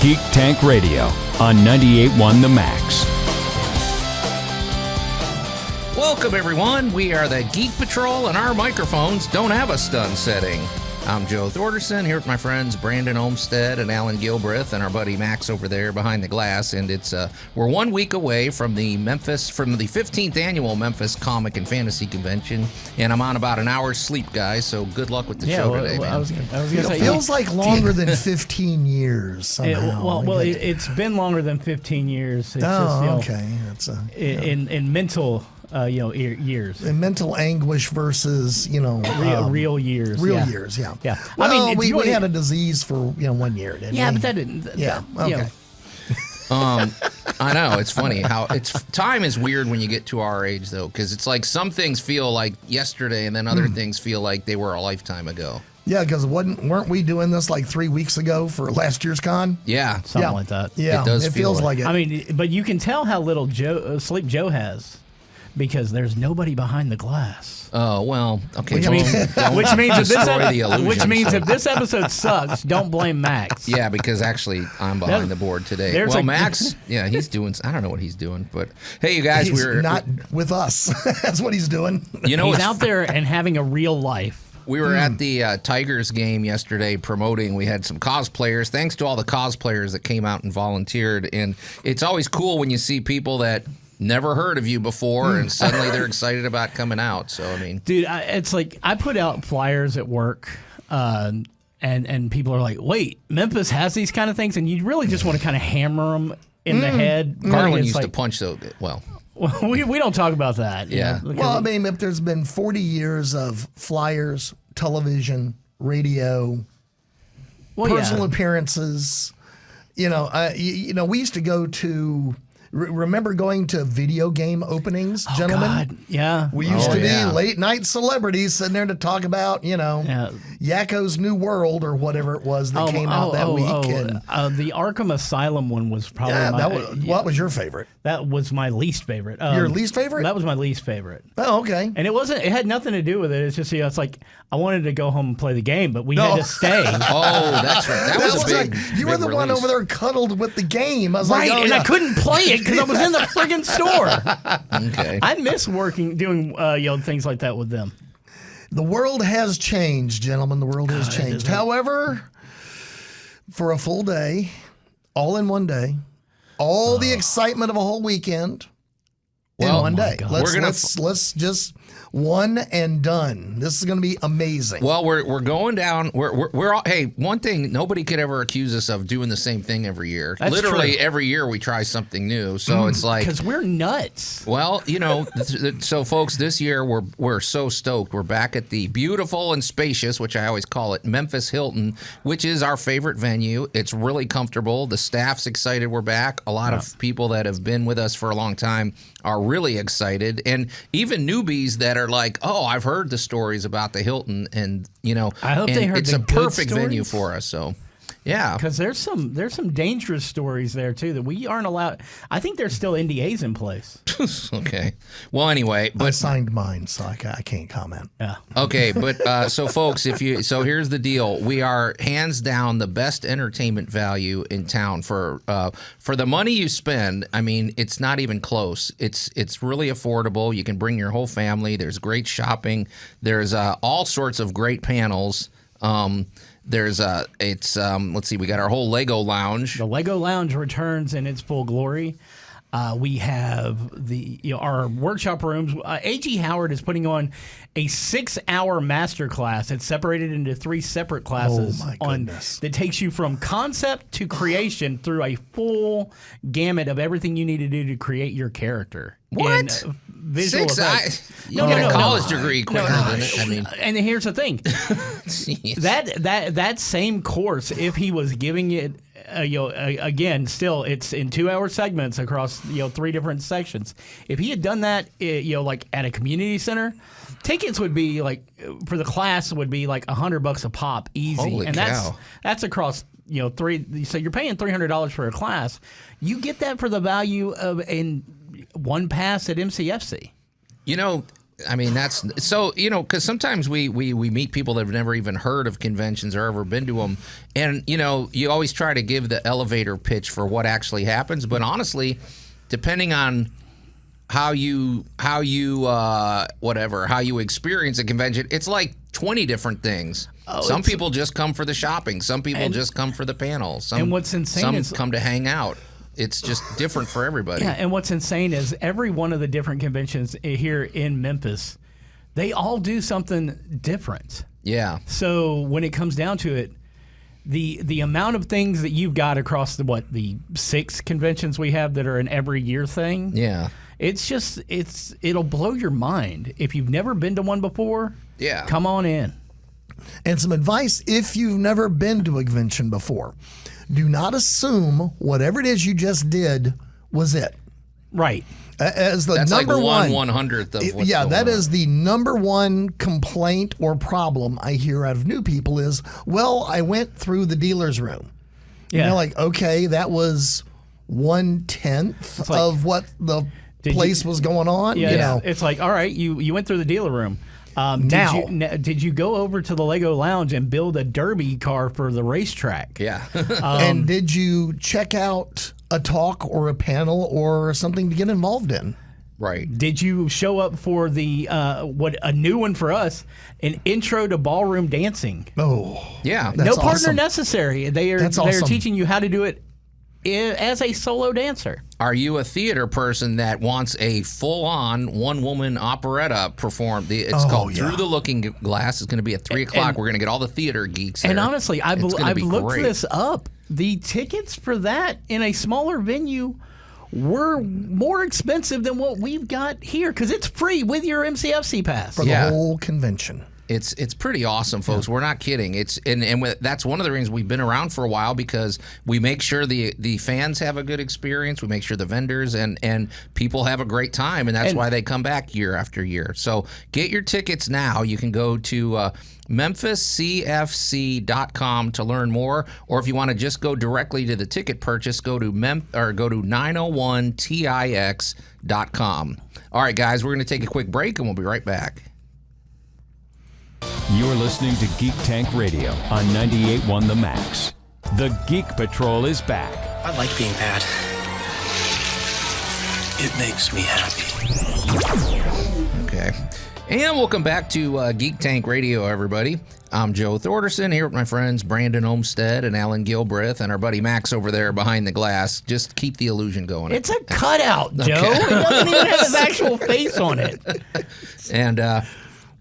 Geek Tank Radio on 98.1 The Max. Welcome, everyone. We are the Geek Patrol, and our microphones don't have a stun setting. I'm Joe Thorderson, here with my friends Brandon Olmstead and Allan Gilbreth, and our buddy Max over there behind the glass. And it's we're 1 week away from the 15th annual Memphis Comic and Fantasy Convention, and I'm on about an hour's sleep, guys. So good luck with the show today, man. I was gonna say, it feels like longer than 15 years somehow. It's been longer than 15 years. It's okay. It's in mental. Years. And mental anguish versus, real years. Real years, yeah. Yeah. Well, we had a disease for, 1 year, didn't we? Yeah, but that didn't. Okay. I know, it's funny how time is weird when you get to our age, though, because it's like some things feel like yesterday and then other things feel like they were a lifetime ago. Yeah, because weren't we doing this like 3 weeks ago for last year's con? Yeah. Something like that. Yeah, it feels like it. I mean, but you can tell how little sleep Joe has. Because there's nobody behind the glass. Oh, well, okay. Which means if this episode sucks, don't blame Max. Yeah, because actually I'm behind the board today. Max, he's doing, I don't know what he's doing, but hey, you guys, we're not with us. That's what he's doing. He's out there and having a real life. We were at the Tigers game yesterday promoting. We had some cosplayers. Thanks to all the cosplayers that came out and volunteered. And it's always cool when you see people that never heard of you before, and suddenly they're excited about coming out. So, I mean. Dude, it's like I put out flyers at work, and people are like, wait, Memphis has these kind of things? And you really just want to kind of hammer them in the head. Garland used to punch those. Well, we don't talk about that. Yeah. Well, I mean, if there's been 40 years of flyers, television, radio, personal appearances, we used to go to... Remember going to video game openings, gentlemen? God, yeah. We used to be late night celebrities sitting there to talk about, Yakko's New World or whatever it was that came out that week. The Arkham Asylum one was probably what was your favorite? That was my least favorite. Your least favorite? That was my least favorite. Oh, okay. And it had nothing to do with it. It's just, it's like I wanted to go home and play the game, but we had to stay. Oh, that's right. That was a big you were the release. one over there cuddled with the game. I was I couldn't play it because I was in the friggin' store. Okay. I miss doing things like that with them. The world has changed, gentlemen. The world has changed. However, for a full day, all in one day, all the excitement of a whole weekend in one day. Let's just one and done. This is going to be amazing. Well, we're going down. We're all. Hey, one thing nobody could ever accuse us of doing the same thing every year. That's literally true. Every year we try something new. So it's like because we're nuts. Well, so folks, this year we're so stoked. We're back at the beautiful and spacious, which I always call it, Memphis Hilton, which is our favorite venue. It's really comfortable. The staff's excited we're back. A lot of people that have been with us for a long time are really excited, and even newbies that are like, oh, I've heard the stories about the Hilton, and I hope they heard it's the a perfect good venue stories. for us. So. Yeah, because there's some dangerous stories there too that we aren't allowed. I think there's still NDAs in place. Okay. Well, anyway, but I signed mine, so I can't comment. Yeah. Okay, but so folks, here's the deal: we are hands down the best entertainment value in town for the money you spend. I mean, it's not even close. It's really affordable. You can bring your whole family. There's great shopping. There's all sorts of great panels. Let's see, we got our whole Lego lounge. The Lego lounge returns in its full glory. We have our workshop rooms. A.G. Howard is putting on a 6-hour master class. It's separated into 3 separate classes. Oh my goodness. That takes you from concept to creation through a full gamut of everything you need to do to create your character. What? Visual effects. You get a college degree quicker than it. I mean, and here's the thing: that same course, if he was giving it, again, still it's in 2-hour segments across 3 different sections. If he had done that, like at a community center, tickets would be like for the class would be like $100 a pop, easy. Holy and cow. that's across 3. So you're paying $300 for a class. You get that for the value of in one pass at MCFC. I mean, that's so, because sometimes we meet people that have never even heard of conventions or ever been to them. And, you always try to give the elevator pitch for what actually happens. But honestly, depending on how you experience a convention, it's like 20 different things. Some people just come for the shopping. Some people just come for the panel. And what's insane is some come to hang out. It's just different for everybody. Yeah, and what's insane is every one of the different conventions here in Memphis, they all do something different. Yeah. So when it comes down to it, the amount of things that you've got across the 6 conventions we have that are an every year thing. Yeah. It'll blow your mind. If you've never been to one before, yeah, come on in. And some advice, if you've never been to a convention before, do not assume whatever it is you just did was it. Right. As the That's number like 1/100th of what's yeah, going that on. is the number one complaint or problem I hear out of new people is, well, I went through the dealer's room. Yeah. And they're like, okay, that was 1/10 like, of what the place was going on. Yeah, it's like, all right, you went through the dealer room. Did you go over to the Lego Lounge and build a derby car for the racetrack? Yeah. And did you check out a talk or a panel or something to get involved in? Right. Did you show up for the a new one for us, an intro to ballroom dancing? Oh, Yeah. That's no partner awesome. necessary. They are awesome. teaching you how to do it as a solo dancer. Are you a theater person that wants a full-on one-woman operetta performed? It's called yeah. Through the Looking Glass. It's going to be at 3 o'clock. We're going to get all the theater geeks there. And honestly, I've It's gonna be looked great. this up. The tickets for that in a smaller venue were more expensive than what we've got here because it's free with your MCFC pass. For the whole convention. It's pretty awesome, folks. We're not kidding. That's one of the reasons we've been around for a while, because we make sure the fans have a good experience. We make sure the vendors and people have a great time, and that's why they come back year after year. So get your tickets now. You can go to MemphisCFC.com to learn more, or if you want to just go directly to the ticket purchase, go to 901TIX.com. All right, guys, we're going to take a quick break, and we'll be right back. You're listening to Geek Tank Radio on 98.1 The Max. The Geek Patrol is back. I like being bad. It makes me happy. Okay. And welcome back to Geek Tank Radio, everybody. I'm Joe Thorderson here with my friends Brandon Olmsted and Allan Gilbreth and our buddy Max over there behind the glass. Just keep the illusion going. It's a cutout, Joe. It doesn't even have his actual face on it. And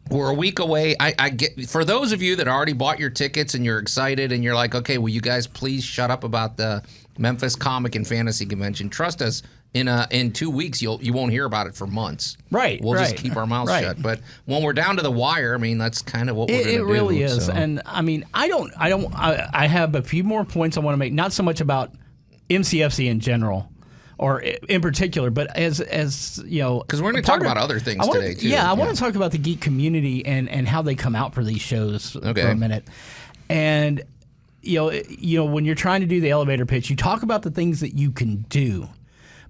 we're a week away. I get, for those of you that already bought your tickets and you're excited and you're like, okay, will you guys please shut up about the Memphis Comic and Fantasy Convention? Trust us, in 2 weeks you won't hear about it for months. Right. We'll just keep our mouths shut. But when we're down to the wire, I mean, that's kind of what we're going to do. It really is. So. And I mean, I have a few more points I want to make, not so much about MCFC in general, or in particular, but as you know, because we're going to talk about other things today too. Yeah, I want to talk about the geek community and how they come out for these shows for a minute. And you know, when you're trying to do the elevator pitch, you talk about the things that you can do,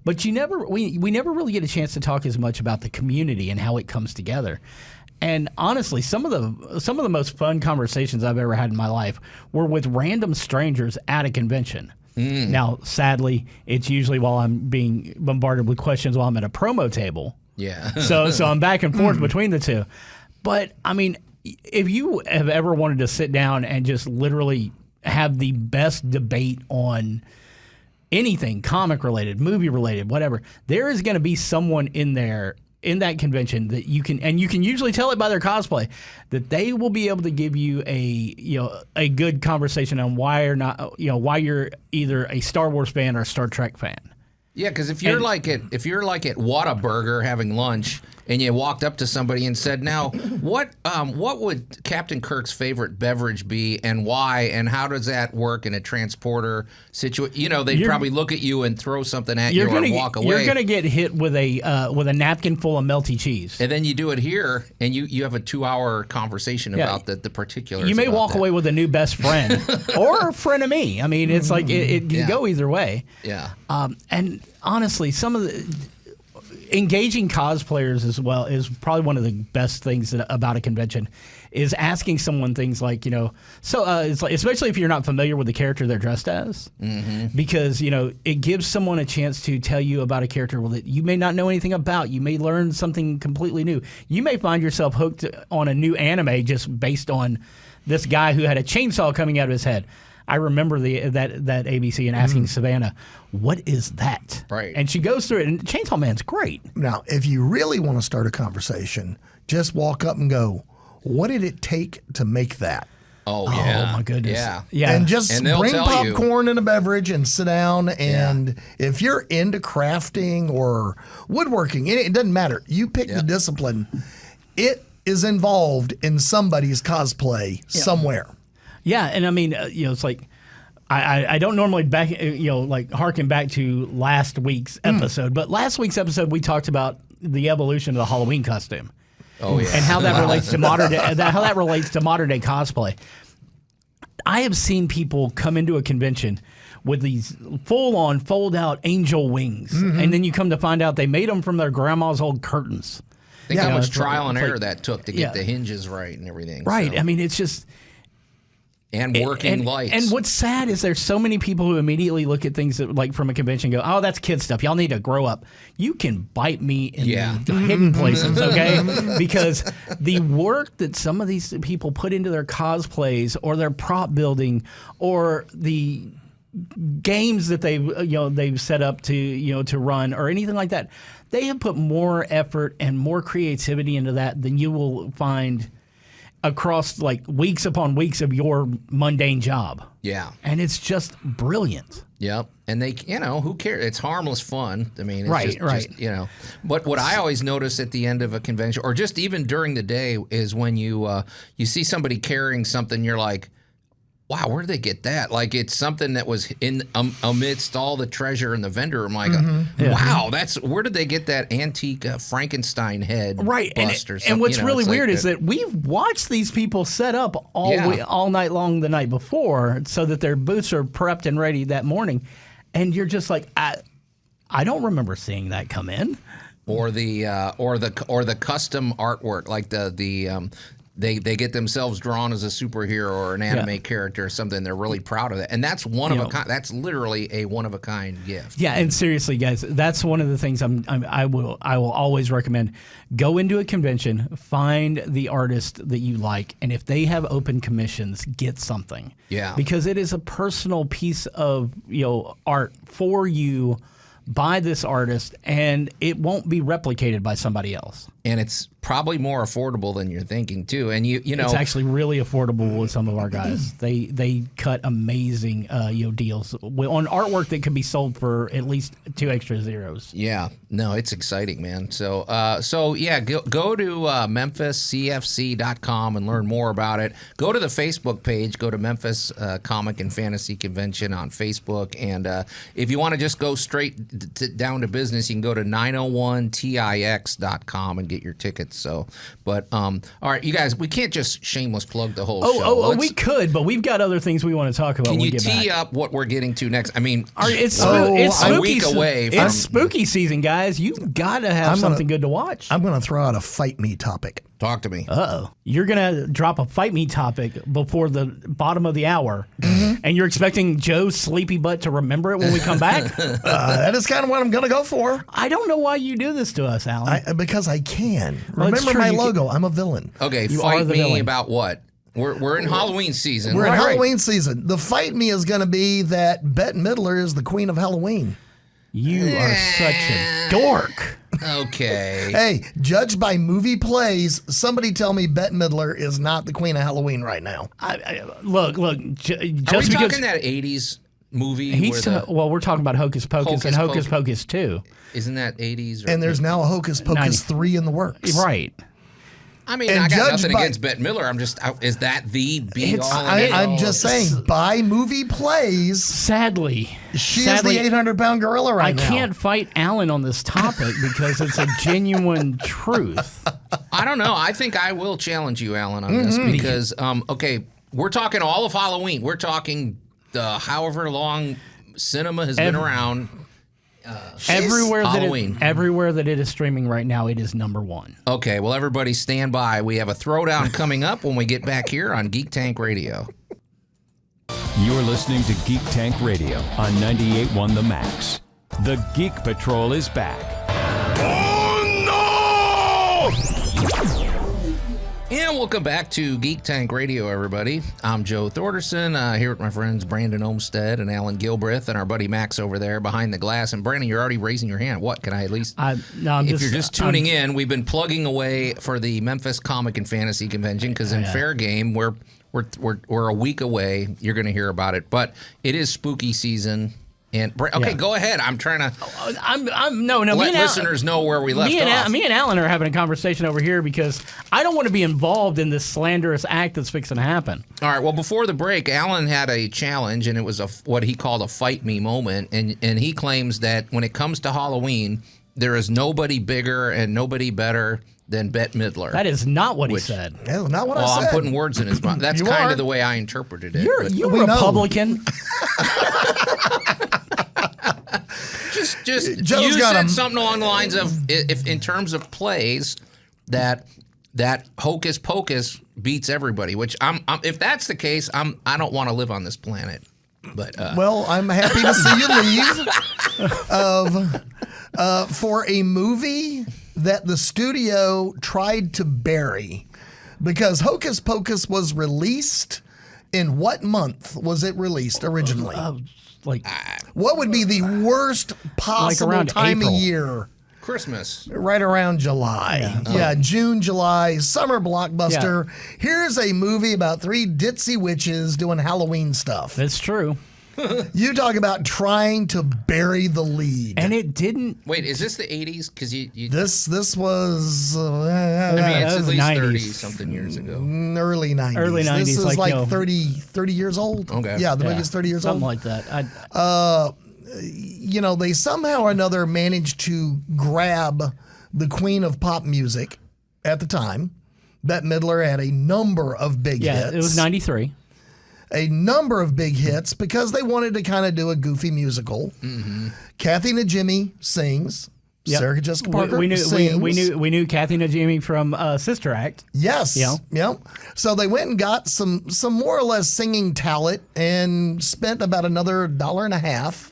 but we never really get a chance to talk as much about the community and how it comes together. And honestly, some of the most fun conversations I've ever had in my life were with random strangers at a convention. Now, sadly, it's usually while I'm being bombarded with questions while I'm at a promo table. Yeah. So I'm back and forth between the two. But, I mean, if you have ever wanted to sit down and just literally have the best debate on anything, comic-related, movie-related, whatever, there is going to be someone in there in that convention that you can usually tell it by their cosplay, that they will be able to give you a good conversation on why why you're either a Star Wars fan or a Star Trek fan. Yeah, because if you're like at Whataburger having lunch and you walked up to somebody and said, "Now, what would Captain Kirk's favorite beverage be, and why, and how does that work in a transporter situation?" You know, they'd probably look at you and throw something at you or walk away. You're gonna get hit with a napkin full of melty cheese. And then you do it here, and you have a 2-hour conversation about the particulars. You may about walk that. away with a new best friend or a friend of me. I mean, it's like it can go either way. Yeah. And honestly, some of the engaging cosplayers as well is probably one of the best things about a convention. Is asking someone things like, it's like, especially if you're not familiar with the character they're dressed as, because it gives someone a chance to tell you about a character that you may not know anything about. You may learn something completely new. You may find yourself hooked on a new anime just based on this guy who had a chainsaw coming out of his head. I remember that ABC and asking Savannah, what is that? Right. And she goes through it, and Chainsaw Man's great. Now, if you really want to start a conversation, just walk up and go, what did it take to make that? Oh, yeah. Oh, my goodness. Yeah. And just they'll bring tell you. popcorn and a beverage and sit down. And if you're into crafting or woodworking, it doesn't matter. You pick the discipline. It is involved in somebody's cosplay somewhere. Yeah, and I mean, it's like I don't normally harken back to last week's episode, but last week's episode we talked about the evolution of the Halloween costume. Oh, yeah. And how that relates to modern day, cosplay. I have seen people come into a convention with these full-on, fold-out angel wings, and then you come to find out they made them from their grandma's old curtains. Think how much trial and error that took to get the hinges right and everything. Right. So. I mean, it's just... And working lights. And what's sad is there's so many people who immediately look at things that, like from a convention and go, oh, that's kid stuff. Y'all need to grow up. You can bite me in the hidden places, okay? Because the work that some of these people put into their cosplays or their prop building or the games that they've set up to run or anything like that, they have put more effort and more creativity into that than you will find across like weeks upon weeks of your mundane job. Yeah. And it's just brilliant. Yep. And they, who cares? It's harmless fun. I mean, it's right. just, But what I always notice at the end of a convention, or just even during the day, is when you see somebody carrying something, you're like, wow, where did they get that? Like, it's something that was in amidst all the treasure in the vendor room. Like, wow, where did they get that antique Frankenstein head? Right. Bust or something? And what's really weird like is that we've watched these people set up all night long the night before so that their booths are prepped and ready that morning. And you're just like, I don't remember seeing that come in. Or the custom artwork, like they get themselves drawn as a superhero or an anime character or something. They're really proud of that, and that's one of a kind. That's literally a one of a kind gift. Yeah, and seriously, guys, that's one of the things I will always recommend. Go into a convention, find the artist that you like, and if they have open commissions, get something. Yeah, because it is a personal piece of art for you by this artist, and it won't be replicated by somebody else. And it's probably more affordable than you're thinking too. And it's actually really affordable with some of our guys. They cut amazing deals on artwork that could be sold for at least 2 extra zeros. Yeah, no, it's exciting, man. So go to MemphisCFC.com and learn more about it. Go to the Facebook page. Go to Memphis Comic and Fantasy Convention on Facebook. And if you want to just go straight down to business, you can go to 901tix.com and get your tickets. So, but all right, you guys, we can't just shameless plug the whole show. We could, but we've got other things we want to talk about. Can when you we get tee back. up what we're getting to next? I mean, it's a spooky. week away. It's spooky season, guys. You got to have something good to watch. I'm going to throw out a fight me topic. Talk to me. You're going to drop a fight me topic before the bottom of the hour, and you're expecting Joe's sleepy butt to remember it when we come back? That is kind of what I'm going to go for. I don't know why you do this to us, Alan. Because I can. Well, Remember my logo. I'm a villain. Okay, You fight are the me villain. about what? We're in Halloween season. We're in Halloween season. The fight me is going to be that Bette Midler is the queen of Halloween. You are such a dork. Okay. Hey, judged by movie plays, somebody tell me Bette Midler is not the queen of Halloween right now. Look. Are we talking that 80s movie? We're talking about Hocus Pocus and Hocus Pocus. Pocus 2. Isn't that 80s? And there's now a Hocus Pocus 3 in the works. Right. I mean, And I got judged nothing by- against Bette Midler. is that the be-all? I'm just saying, by movie plays, Sadly, she is the 800-pound gorilla right now. I can't fight Alan on this topic because it's a genuine truth. I don't know. I think I will challenge you, Alan, on this because, we're talking all of Halloween. We're talking however long cinema has been around. Halloween. Everywhere that it is streaming right now, it is number one. Okay, well, everybody stand by. We have a throwdown coming up when we get back here on Geek Tank Radio. You're listening to Geek Tank Radio on 98.1 The Max. The Geek Patrol is back. And welcome back to Geek Tank Radio, everybody. I'm Joe Thorderson, here with my friends Brandon Olmstead and Allan Gilbreth, and our buddy Max over there behind the glass. And Brandon, you're already raising your hand. What, can I at least... If you're just tuning in, we've been plugging away for the Memphis Comic and Fantasy Convention, because in fair game, we're a week away. You're going to hear about it. But it is spooky season. And go ahead. I'm trying to let listeners know where we left off. Me and Allan are having a conversation over here because I don't want to be involved in this slanderous act that's fixing to happen. All right. Well, before the break, Allan had a challenge, and it was what he called a fight me moment. And he claims that when it comes to Halloween, there is nobody bigger and nobody better than Bette Midler. That is not what he said. No, not what I said. Well, I'm putting words in his mouth. That's kind of the way I interpreted it. You're a Republican. Just Joe's you got said him. something along the lines of, if in terms of plays, that Hocus Pocus beats everybody. Which if that's the case, I don't want to live on this planet. But well, I'm happy to see you leave. For a movie that the studio tried to bury, because Hocus Pocus was released in what month was it released originally? What would be the worst possible time April. of year? Christmas. Right around July. Yeah, June, July, summer blockbuster. Yeah. Here's a movie about 3 ditzy witches doing Halloween stuff. That's true. You talk about trying to bury the lead. And it didn't. Wait, is this the 80s? Because This was it's at least 90s. 30-something years ago. Early 90s. Early 90s. This is like 30 years old. Okay. Yeah, the movie's 30 years something old. Something like that. They somehow or another managed to grab the queen of pop music at the time. Bette Midler had a number of big hits. Yeah, it was 93. A number of big hits because they wanted to kind of do a goofy musical. Mm-hmm. Kathy Najimy sings. Yep. Sarah Jessica Parker sings. We knew Kathy Najimy from Sister Act. Yes. Yep. So they went and got some more or less singing talent and spent about another $1.50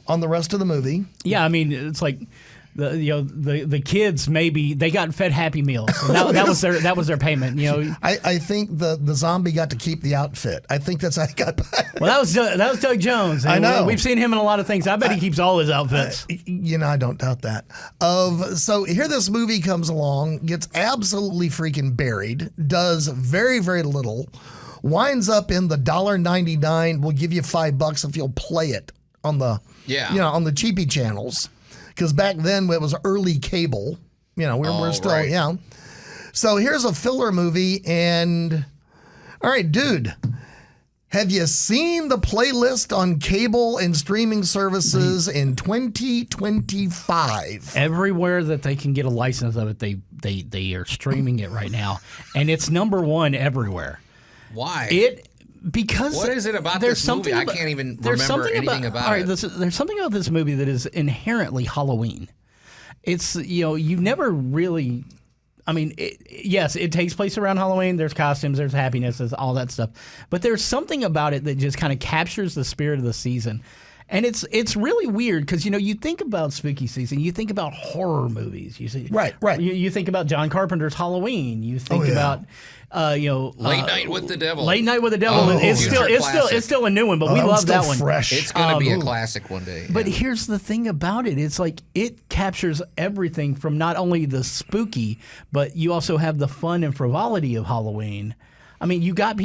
on the rest of the movie. Yeah, I mean, it's like the kids maybe they got fed Happy Meals. That was their payment. I think the zombie got to keep the outfit. I think that's how he got back. Well, that was Doug Jones. I know. We've seen him in a lot of things. I bet he keeps all his outfits. I don't doubt that. So here this movie comes along, gets absolutely freaking buried, does very, very little, winds up in the $1.99. We'll give you $5 if you'll play it on the on the cheapy channels. Because back then it was early cable. We're still, right. So here's a filler movie, and all right, dude, have you seen the playlist on cable and streaming services in 2025? Everywhere that they can get a license of it, they are streaming it right now, and it's number one everywhere. Why? Because what is it about this movie? I can't even remember anything about it. There's something about this movie that is inherently Halloween. It's you never really. I mean, yes, it takes place around Halloween. There's costumes, there's happiness, there's all that stuff. But there's something about it that just kind of captures the spirit of the season. And it's really weird because, you think about spooky season, you think about horror movies. You see, right. You think about John Carpenter's Halloween. You think about, Late Night with the Devil. Late Night with the Devil. It's still a new one, but we love that one. Fresh. It's going to be a classic one day. But here's the thing about it: it's like it captures everything from not only the spooky, but you also have the fun and frivolity of Halloween. I mean, you got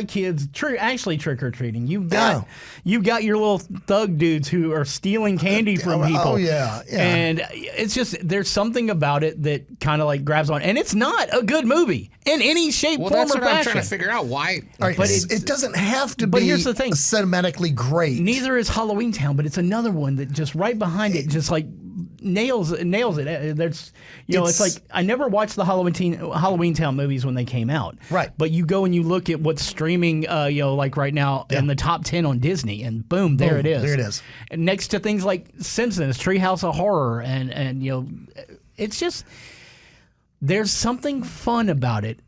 kids actually trick or treating. You've got your little thug dudes who are stealing candy from people. Oh yeah. And it's just there's something about it that kind of like grabs on, and it's not a good movie in any shape, form, that's or what fashion. I'm trying to figure out why. Right, but it doesn't have to be. But here's the thing: cinematically great. Neither is Halloween Town, but it's another one that just right behind it, just like nails it. There's, it's like I never watched the Halloween Town movies when they came out. Right. But you go and you look at what's streaming, like right now in the top 10 on Disney, and boom, there it is. There it is. And next to things like Simpsons, Treehouse of Horror, and it's just there's something fun about it.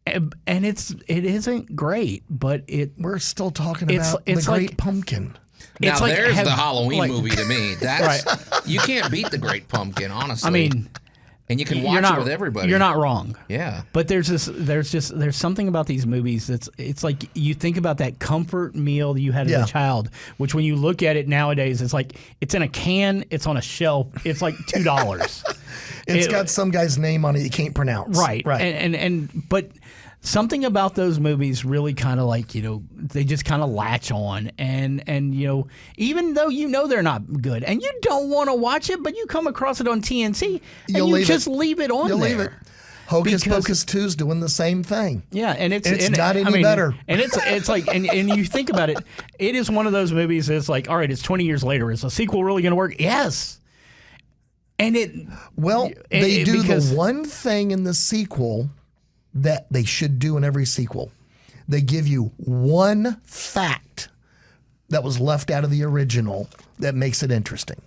And it isn't great, but we're still talking about the Great Pumpkin. Now It's like there's the Halloween movie to me. That's you can't beat the Great Pumpkin, honestly. I mean, and you can watch it with everybody. You're not wrong. Yeah. But there's something about these movies it's like you think about that comfort meal that you had as a child, which when you look at it nowadays, it's like it's in a can, it's on a shelf, it's like $2. It's got some guy's name on it you can't pronounce. Right. Right. And but something about those movies really kind of like, they just kind of latch on and even though they're not good and you don't want to watch it, but you come across it on TNT and you just leave it on there. Leave it. Hocus Pocus 2's doing the same thing. Yeah, and it's not any better. And it's like and you think about it, it is one of those movies that's like, all right, it's 20 years later. Is a sequel really going to work? Yes. And they do the one thing in the sequel that they should do in every sequel. They give you one fact that was left out of the original that makes it interesting.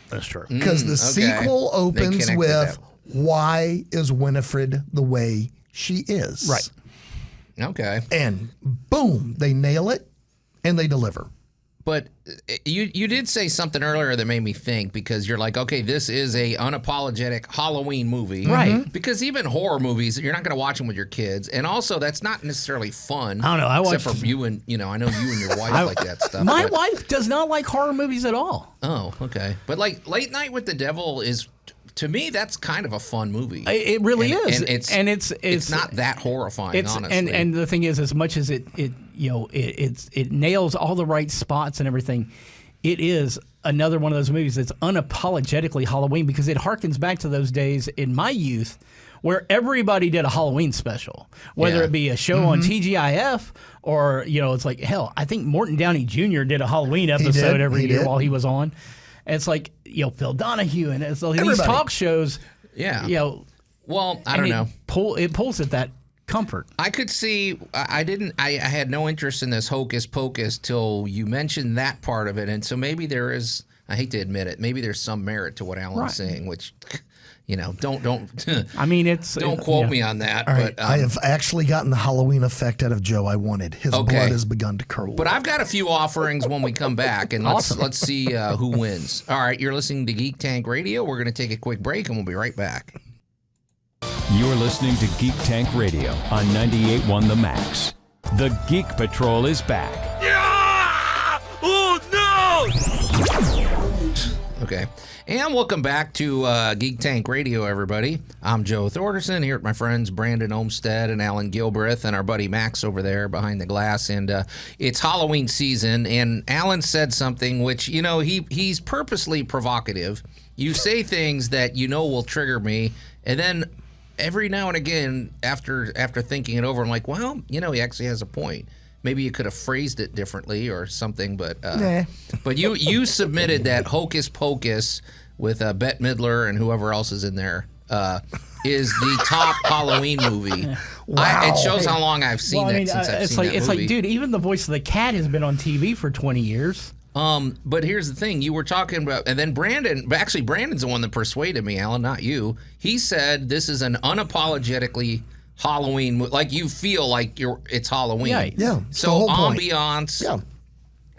That's true. Because the sequel opens with, why is Winifred the way she is? Right. Okay. And boom, they nail it and they deliver. But you did say something earlier that made me think, because you're like, okay, this is a unapologetic Halloween movie. Right. Because even horror movies, you're not going to watch them with your kids. And also, that's not necessarily fun. I don't know. Except for you and, I know you and your wife like that stuff. My wife does not like horror movies at all. Oh, okay. But like Late Night with the Devil is, to me, that's kind of a fun movie. It really is. And it's not that horrifying, honestly. And the thing is, as much as it nails all the right spots and everything, it is another one of those movies that's unapologetically Halloween, because it harkens back to those days in my youth where everybody did a Halloween special, whether it be a show on TGIF or, it's like, hell, I think Morton Downey Jr. did a Halloween episode every year while he was on. And it's like, Phil Donahue and it's like these talk shows. Yeah. Well, I don't know. It pulls at that comfort. I could see. I had no interest in this Hocus Pocus till you mentioned that part of it, and so maybe there is. I hate to admit it. Maybe there's some merit to what Allan's saying, which, don't. I mean, don't quote me on that. All right, but I have actually gotten the Halloween effect out of Joe I wanted. His blood has begun to curdle. But I've got a few offerings when we come back, and let's see who wins. All right, you're listening to Geek Tank Radio. We're going to take a quick break, and we'll be right back. You're listening to Geek Tank Radio on 98.1 The Max. The Geek Patrol is back. Yeah! Oh, no! Okay. And welcome back to Geek Tank Radio, everybody. I'm Joe Thorderson here with my friends Brandon Olmsted and Allan Gilbreth and our buddy Max over there behind the glass. And it's Halloween season, and Allan said something which, he's purposely provocative. You say things that will trigger me, and then every now and again, after thinking it over, I'm like, well, he actually has a point. Maybe you could have phrased it differently or something, but but you submitted that Hocus Pocus with Bette Midler and whoever else is in there is the top Halloween movie. Wow. It shows how long I've seen that since I've seen that movie. It's like, dude, even the voice of the cat has been on TV for 20 years. But here's the thing: you were talking about, and then Brandon's the one that persuaded me, Allan, not you. He said this is an unapologetically Halloween, like you feel like it's Halloween. Yeah. So ambiance,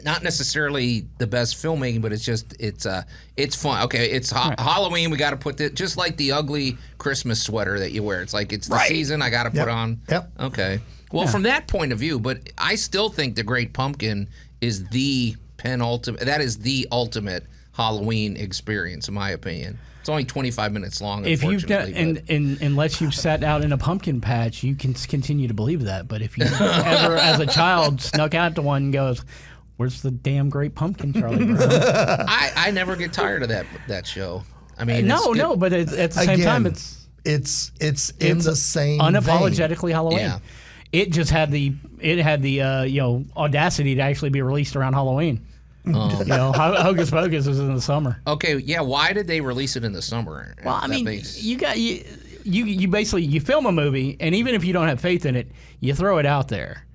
not necessarily the best filmmaking, but it's fun. Okay, it's Halloween. We got to put it just like the ugly Christmas sweater that you wear. It's like it's the season. I got to put on. Yep. Okay. Well, from that point of view, but I still think the Great Pumpkin is the penultimate. That is the ultimate Halloween experience, in my opinion. It's only 25 minutes long. If you've done, unless you've sat out in a pumpkin patch, you can continue to believe that. But if you ever, as a child, snuck out to one and goes, "Where's the damn Great Pumpkin, Charlie Brown?" I never get tired of that show. I mean, no, but at the same time, it's in the same unapologetically vein. Halloween. Yeah. It just had the audacity to actually be released around Halloween. Hocus Pocus was in the summer. Okay, yeah. Why did they release it in the summer? Well, I That mean, makes- you basically you film a movie, and even if you don't have faith in it, you throw it out there.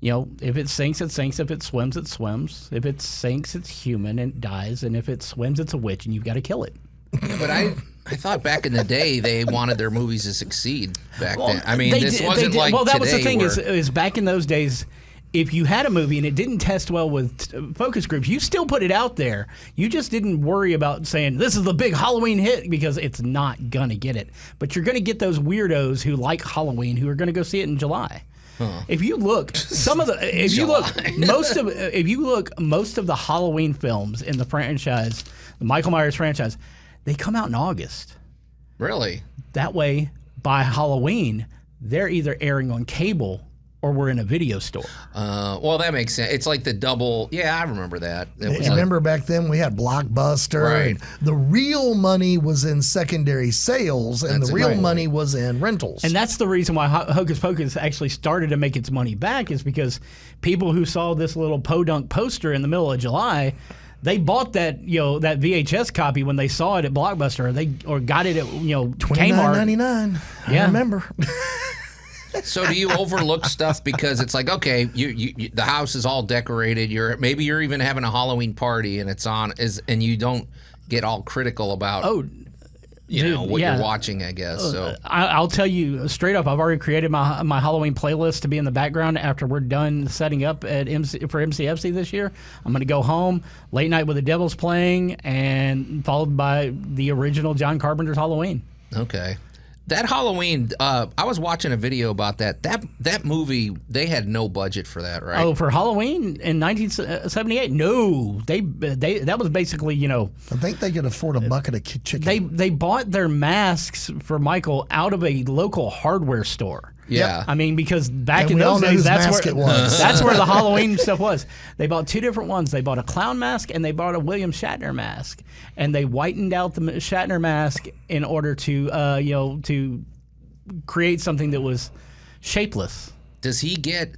If it sinks, it sinks. If it swims, it swims. If it sinks, it's human and it dies. And if it swims, it's a witch, and you've got to kill it. But I thought back in the day they wanted their movies to succeed back then. I mean, this They wasn't did. like Well, that today was the thing where- is back in those days, if you had a movie and it didn't test well with focus groups, you still put it out there. You just didn't worry about saying, this is the big Halloween hit, because it's not going to get it. But you're going to get those weirdos who like Halloween who are going to go see it in July. If you look, most of the Halloween films in the franchise, the Michael Myers franchise, they come out in August. Really? That way, by Halloween, they're either airing on cable or we're in a video store. Well, that makes sense. It's like the double. Yeah, I remember that. It was Remember back then we had Blockbuster. Right. And the real money was in secondary sales, and That's the real right. money was in rentals. And that's the reason why Hocus Pocus actually started to make its money back, is because people who saw this little podunk poster in the middle of July, they bought that that VHS copy when they saw it at Blockbuster, or got it at Kmart. $29.99. I Yeah. remember. So do you overlook stuff because it's like, okay, you the house is all decorated. Maybe you're even having a Halloween party and it's on and you don't get all critical about what you're watching, I guess. So I'll tell you straight up, I've already created my Halloween playlist to be in the background after we're done setting up at for MCFC this year. I'm going to go home, late night with the Devils playing, and followed by the original John Carpenter's Halloween. okay. That Halloween, I was watching a video about that. That movie, they had no budget for that, right? Oh, for Halloween in 1978? No, they that was basically I think they could afford a bucket of chicken. they bought their masks for Michael out of a local hardware store. yeah. I mean, because back And in we all those know days, whose that's mask where it was. that's where the Halloween stuff was. They bought two different ones. They bought a clown mask and they bought a William Shatner mask, and they whitened out the Shatner mask in order to to create something that was shapeless. Does he get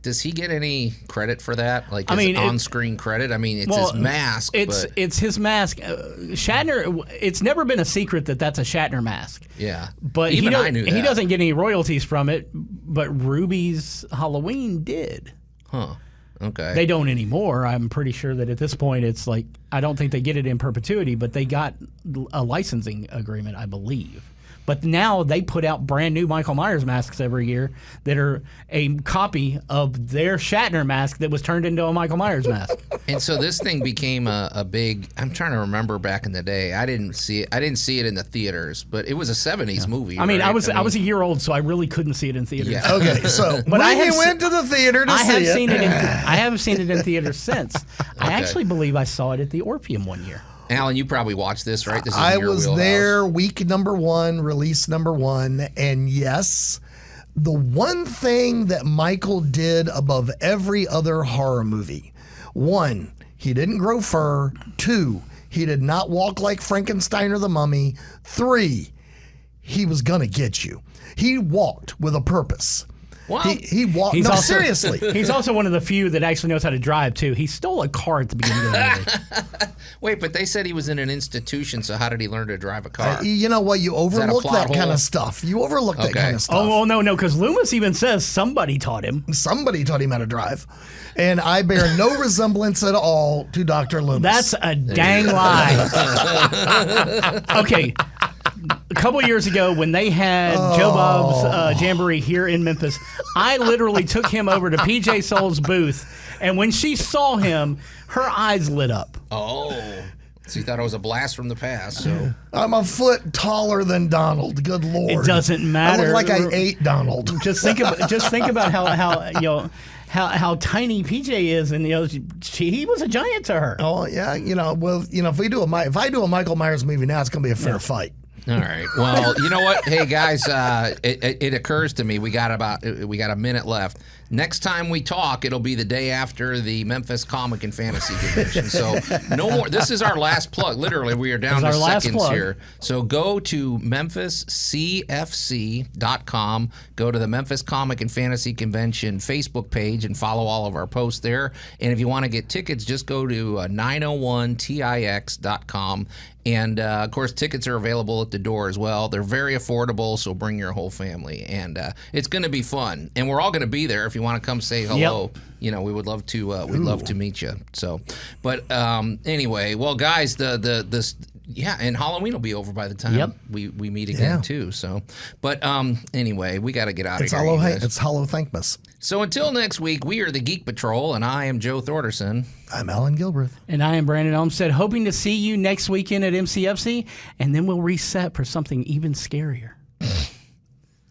any credit for that? Like, I mean, on-screen credit? I mean, it's his mask. It's his mask. Shatner. It's never been a secret that that's a Shatner mask. Yeah, But even I knew that. he doesn't get any royalties from it. But Ruby's Halloween did. Huh. Okay. They don't anymore. I'm pretty sure that at this point it's like, I don't think they get it in perpetuity, but they got a licensing agreement, I believe. But now they put out brand new Michael Myers masks every year that are a copy of their Shatner mask that was turned into a Michael Myers mask. And so this thing became a big. I'm trying to remember back in the day. I didn't see it in the theaters, but it was a '70s movie. I mean, right? I was a year old, so I really couldn't see it in theaters. Yeah. Okay, so But I when have you went to the theater to I see have it, seen it. I haven't seen it in theaters since. I actually believe I saw it at the Orpheum one year. Allan, you probably watched this, right? This is I in your was wheelhouse. there week number 1, release number 1, and yes, the one thing that Michael did above every other horror movie: 1, he didn't grow fur; 2, he did not walk like Frankenstein or the Mummy; 3, he was gonna get you. He walked with a purpose. Well, He walked. He's No, also- seriously. He's also one of the few that actually knows how to drive too. He stole a car at the beginning of the movie. Wait, but they said he was in an institution, so how did he learn to drive a car? You know what? You overlook plot that kind hole? of stuff. You overlook that Okay. kind of stuff. Oh, well, no, because Loomis even says somebody taught him. Somebody taught him how to drive. And I bear no resemblance at all to Dr. Loomis. That's a dang lie. Okay. A couple years ago, when they had Joe Bob's Jamboree here in Memphis, I literally took him over to PJ Soul's booth, and when she saw him, her eyes lit up. Oh, so you thought it was a blast from the past? So I'm a foot taller than Donald. Good Lord. It doesn't I matter. look like I ate Donald. Just think about how tiny PJ is, and he was a giant to her. Oh yeah, if I do a Michael Myers movie now, it's gonna be a fair fight. all right. Well, you know what? Hey guys, it occurs to me we got a minute left. next time we talk, it'll be the day after the Memphis Comic and Fantasy Convention. So no more. This is our last plug. Literally, we are down to seconds here. So go to MemphisCFC.com. Go to the Memphis Comic and Fantasy Convention Facebook page and follow all of our posts there. And if you want to get tickets, just go to 901tix.com. And, of course, tickets are available at the door as well. They're very affordable, so bring your whole family. And it's going to be fun. And we're all going to be there if you want to come say hello. Yep. You know, we would love to we'd love to meet you. So, but anyway, well, guys, and Halloween will be over by the time we meet again, too. So, but anyway, we got to get out of here. It's Hollow Thankmas. So until next week, we are the Geek Patrol, and I am Joe Thorderson. I'm Allan Gilbreth. And I am Brandon Olmsted, hoping to see you next weekend at MCFC, and then we'll reset for something even scarier.